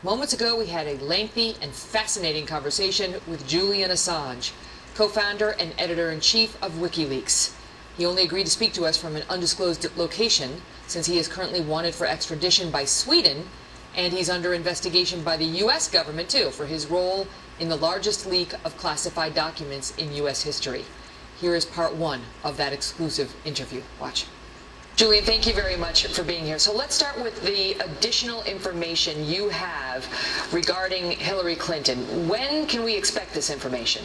Moments ago, we had a lengthy and fascinating conversation with Julian Assange, co-founder and editor-in-chief of Wiki Leaks. He only agreed to speak to us from an undisclosed location, since he is currently wanted for extradition by Sweden, and he's under investigation by the U.S. government, too, for his role in the largest leak of classified documents in U.S. history. Here is part one of that exclusive interview. Watch. Julian, thank you very much for being here. So let's start with the additional information you have regarding Hillary Clinton. When can we expect this information?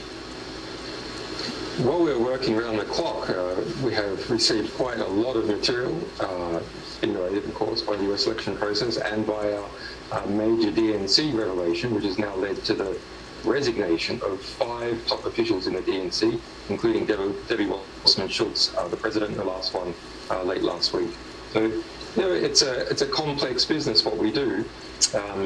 While we're working around the clock, we have received quite a lot of material, stimulated, of course, by the US election process and by our major DNC revelation, which has now led to the resignation of 5 top officials in the DNC, including Debbie Wasserman-Schultz, the president, the last one, late last week. So, it's a complex business, what we do.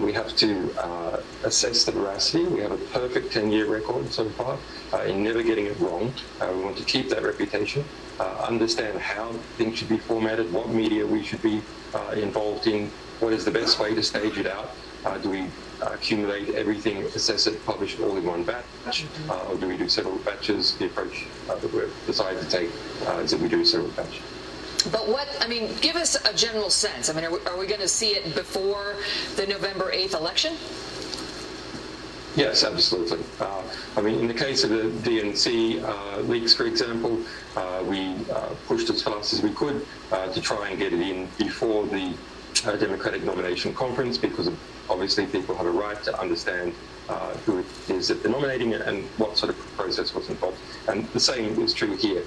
We have to assess the veracity. We have a perfect 10-year record so far in never getting it wrong. We want to keep that reputation, understand how things should be formatted, what media we should be involved in, what is the best way to stage it out. Do we accumulate everything, assess it, publish it all in one batch, or do we do several batches? The approach that we've decided to take is that we do several batches. But give us a general sense. Are we going to see it before the November 8th election? Yes, absolutely. In the case of the DNC leaks, for example, we pushed as fast as we could to try and get it in before the Democratic nomination conference, because obviously people have a right to understand who it is that they're nominating and what sort of process was involved. And the same is true here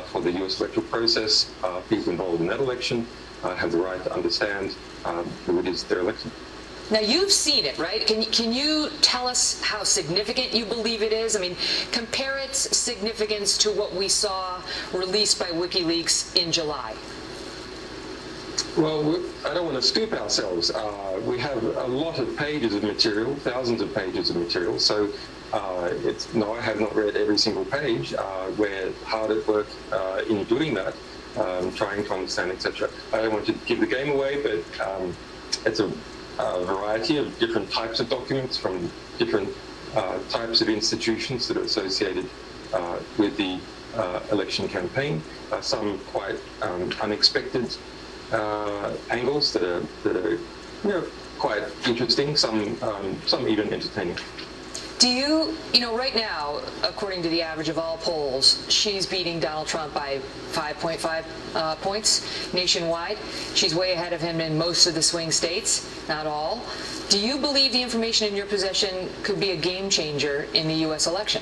for the US electoral process. People involved in that election have the right to understand who it is they're electing. Now, you've seen it, right? Can you tell us how significant you believe it is? Compare its significance to what we saw released by WikiLeaks in July. Well, I don't want to scoop ourselves. We have a lot of pages of material, thousands of pages of material. So I have not read every single page. We're hard at work in doing that, trying to understand, etc. I don't want to give the game away, but it's a variety of different types of documents from different types of institutions that are associated with the election campaign. Some quite unexpected angles that are quite interesting, some even entertaining. Do you right now, according to the average of all polls, she's beating Donald Trump by 5.5 points nationwide. She's way ahead of him in most of the swing states, not all. Do you believe the information in your possession could be a game changer in the U.S. election?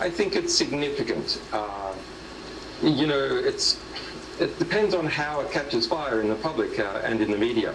I think it's significant. It depends on how it catches fire in the public and in the media.